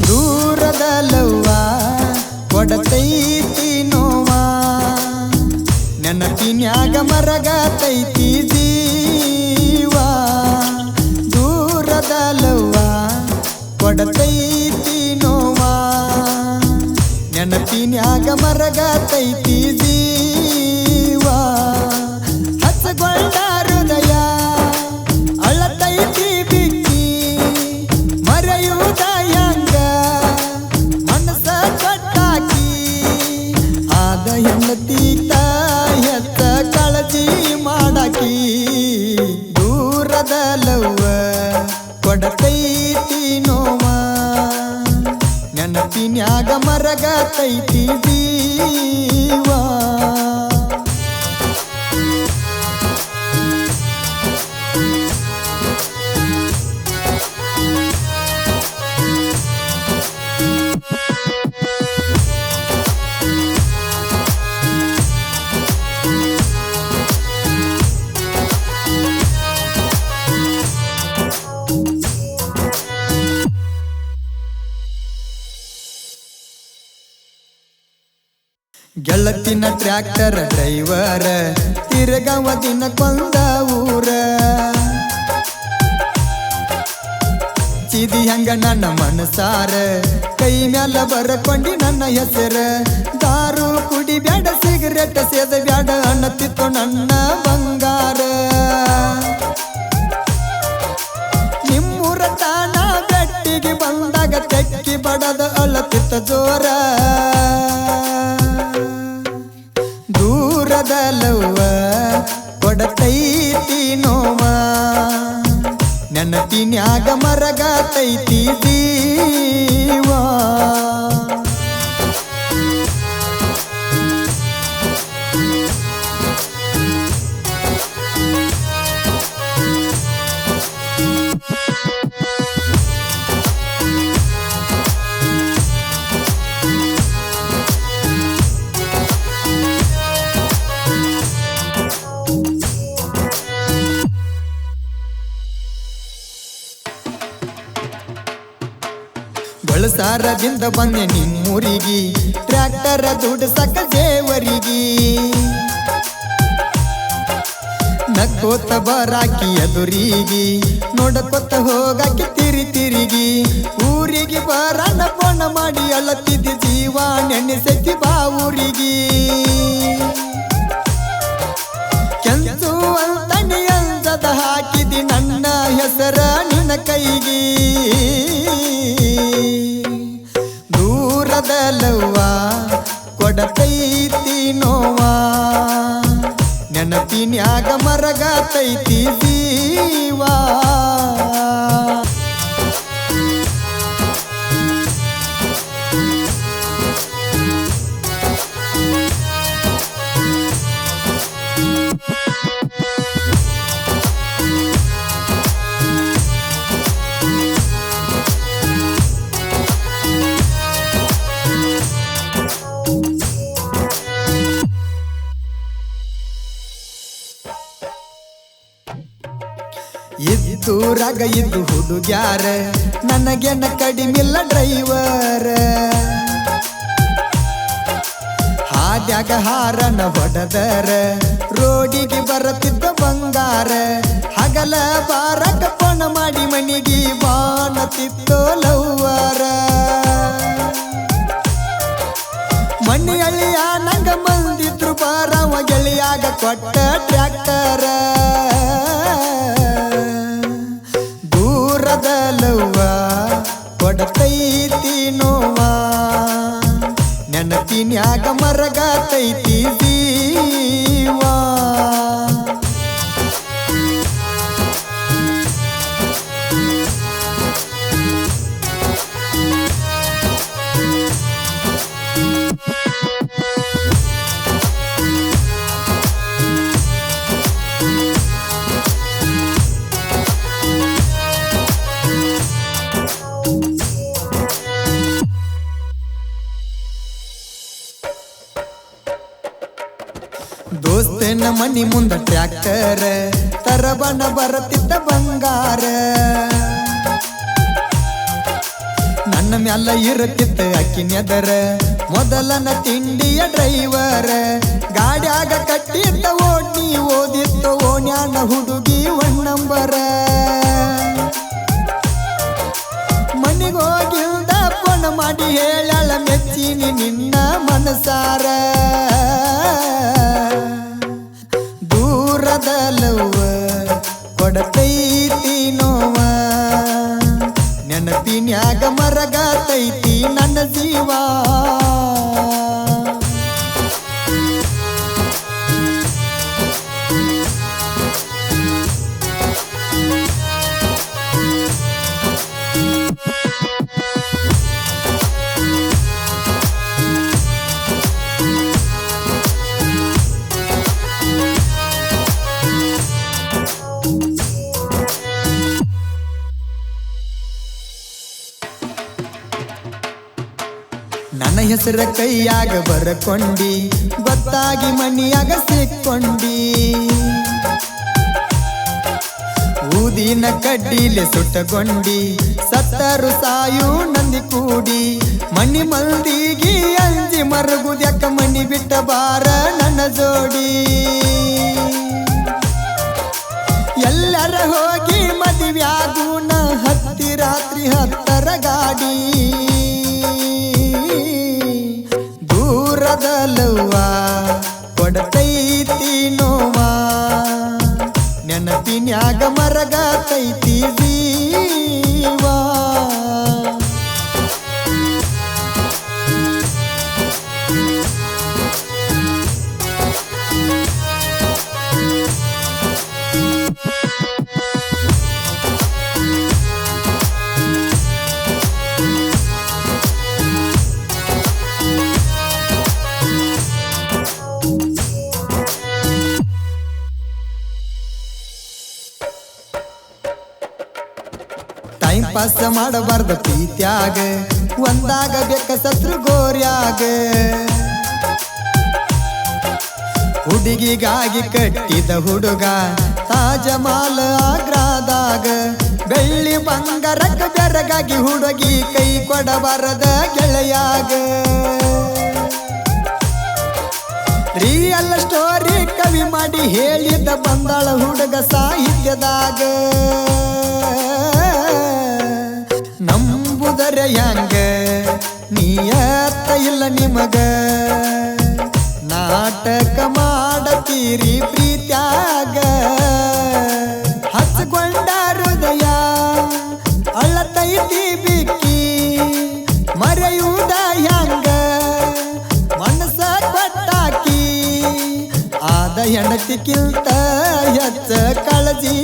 ದೂರದ ಲವ್ವ ಕೊಡತೈತಿ ನೋವ ನೆನಪಿನ್ಯಾಗ ಮರಗತೈತಿ ಜೀವ ದೂರದ ಲವ್ವ ಕೊಡತೈತಿ ನೋವ ನೆನಪಿನ್ಯಾಗ ಮರಗತೈತಿ ಜೀವ ಹಚ್ಚಗೊಂಡ ಹೃದಯ ಅಳತೈತಿ ಬಿಕ್ಕಿ ಮರೆಯುವುದ ಹೆಂಗ ಮನಸ ಕಟ್ಟಾಕಿ ಆದ ಹೆಣ್ಣತೀತ ಹೆತ್ತ ಕಾಳಜಿ ಮಾಡಾಕಿ ದೂರದ ಲವ್ವ ಕೊಡತೈತಿ ನೋವ ನೆನಪಿನ್ಯಾಗ ಮರಗತೈತಿ ಜೀವ ಗೆಳತಿನ ಟ್ರ್ಯಾಕ್ಟರ್ ಡ್ರೈವರ ತಿರುಗವ ದಿನ ಕೊಂದ ಊರ ಚಿದಿ ಹಂಗ ನನ್ನ ಮನಸಾರ ಕೈ ಮ್ಯಾಲ ಬರಕೊಂಡಿ ನನ್ನ ಹೆಸರ ದಾರು ಕುಡಿ ಬ್ಯಾಡ ಸಿಗರೇಟ್ ಸೇದ ಬ್ಯಾಡ ಅನ್ನತಿತ್ತು ನನ್ನ ಬಂಗಾರ ನಿಮ್ಮೂರ ತಾಣ ಬೆಟ್ಟಿಗೆ ಬಂದಾಗ ತೆಕ್ಕಿ ಬಡದ ಅಳತಿತ್ತ ಜೋರ ದೂರದ ಲವ್ವ ಕೊಡತೈತಿ ನೋವ ನೆನಪಿನ್ಯಾಗ ಮರಗತೈತಿ ಜೀವ ಬಳಸಾರದಿಂದ ಬಂದೆ ನಿಮ್ಮೂರಿಗಿ ಟ್ರ್ಯಾಕ್ಟರ ದುಡ್ಸಕ ಜೇವರಿಗಿ ನಕ್ಕೋತ ಬರಾಕಿ ಎದುರಿಗಿ ನೋಡಕೊತ್ತ ಹೋಗಾಕಿ ತಿರಿಗಿ ಊರಿಗೆ ಬರಣ ಪೋಣ ಮಾಡಿ ಅಳತಿದ್ದಿ ಜೀವ ನೆನೆಸೈತಿ ಬಾ ಊರಿಗಿ ಕೆಂಚು ಅಂತಣಿ ಅಂಜದ ಹಾಕಿದಿ ನನ್ನ ಹೆಸರ ನಿನ್ನ ಕೈಗಿ ದೂರದ ಲವ್ವ ಕೊಡತೈತಿ ನೋವ ನೆನಪಿನ್ಯಾಗ ಮರಗತೈತಿ ಜೀವ ಇದ್ದೂರಾಗ ಇದ್ದು ಹುಡುಗ್ಯಾರ ನನಗೆನ ಕಡಿಮಿಲ್ಲ ಡ್ರೈವರ ಹಾದ್ಯಾಗ ಹಾರನ ಹೊಡೆದರ ರೋಡಿಗೆ ಬರತಿದ್ದ ಬಂಗಾರ ಹಗಲ ಬಾರಕ ಪಣ ಮಾಡಿ ಮನಿಗಿ ಬಾಣತಿತ್ತೋ ಲವ್ವರ ಮನೆಯಲ್ಲಿಯ ನಂಗ ಮಂದಿದ್ರು ಬಾರವ ಗೆಳೆಯಾಗ ಕೊಟ್ಟ ಟ್ರ್ಯಾಕ್ಟರ ದೂರದ ಲವ್ವ ಕೊಡತೈತಿ ನೋವ ನೆನಪಿನ್ಯಾಗ ಮರಗತೈತಿ ಜೀವ ದೋಸ್ತ ಗುರ್ತನ ಮನಿ ಮುಂದ ಟ್ರ್ಯಾಕ್ಟರ್ ತರಬನ ಬರತಿದ್ದ ಬಂಗಾರ ನನ್ನ ಮ್ಯಾಲ ಇರುತ್ತಿತ್ತ ಅಕ್ಕಿನೆದರ ಮೊದಲನ ತಿಂಡಿಯ ಡ್ರೈವರ್ ಗಾಡ್ಯಾಗ ಕಟ್ಟಿದ್ದ ಓಡ್ನಿ ಓದಿತ್ತ ಓಣ್ಯಾನ ಹುಡುಗಿ ಒಣ್ಣಂಬರ ಮನಿಗೋಗಿಲ್ದ ಫೋನ್ ಮಾಡಿ ಹೇಳಳ ಮೆಚ್ಚಿನಿ ನಿನ್ನ ಮನಸಾರ ದೂರದ ಲವ್ವ ಕೊಡತೈತಿ ನೋವ ನೆನಪಿನ್ಯಾಗ ಮರಗತೈತಿ ನನ್ನ ಜೀವ ನನ್ನ ಹೆಸರ ಕೈಯಾಗ ಬರಕೊಂಡಿ ಗೊತ್ತಾಗಿ ಮನಿಯಾಗ ಸಿಕ್ಕೊಂಡಿ ಊದಿನ ಕಡ್ಡಿಲೆ ಸುಟ್ಟಗೊಂಡಿ ಸತ್ತರು ಸಾಯು ನಂದಿ ಕೂಡಿ ಮನಿ ಮಂದಿಗಿ ಅಂಜಿ ಮರಗುದ್ಯಾಕ ಮನಿ ಬಿಟ್ಟ ಬಾರ ನನ್ನ ಜೋಡಿ ಎಲ್ಲರ ಹೋಗಿ ಮದುವ್ಯಾಗೂನ ಹತ್ತಿ ರಾತ್ರಿ 10 ಗಾಡಿ ದೂರದ ಲವ್ವ ಕೊಡತೈತಿ ನೋವಾ ನೆನಪಿನ್ಯಾಗ ಮರಗತೈತಿ ಜೀವ ಟೈಮ್ ಪಾಸ್ ಮಾಡಬಾರ್ದ ಪ್ರೀತ್ಯಾಗ ಒಂದಾಗ ಬೇಕ ಸತ್ರು ಗೋರ್ಯಾಗ ಹುಡುಗಿಗಾಗಿ ಕಟ್ಟಿದ ಹುಡುಗ ತಾಜಮಾಲ ಆಗ್ರಾದಾಗ ಬೆಳ್ಳಿ ಬಂಗಾರಕ್ಕ ಬೆರಗಾಗಿ ಹುಡುಗಿ ಕೈ ಕೊಡಬಾರದ ಗೆಳೆಯಾಗ ರಿಯಲ್ ಸ್ಟೋರಿ ಕವಿ ಮಾಡಿ ಹೇಳಿದ ಬಂದಾಳ ಹುಡುಗ ಸಾಹಿತ್ಯದಾಗ ನಂಬುದರೆ ಹ್ಯಾಂಗ ನಿಯತ್ತ ಇಲ್ಲ ನಿಮಗ ನಾಟಕ ಮಾಡತೀರಿ ಪ್ರೀತ್ಯಾಗ ಹಚ್ಕೊಂಡ ಹೃದಯ ಅಳತೈತಿ ಬಿಕ್ಕಿ ಮರೆಯುವುದ ಹ್ಯಾಂಗ ಮನಸ ಕೊಟ್ಟಾಕಿ ಆದ ಹೆಂಡತಿಗಿಂತ ಹೆಚ್ಚ ಕಾಳಜಿ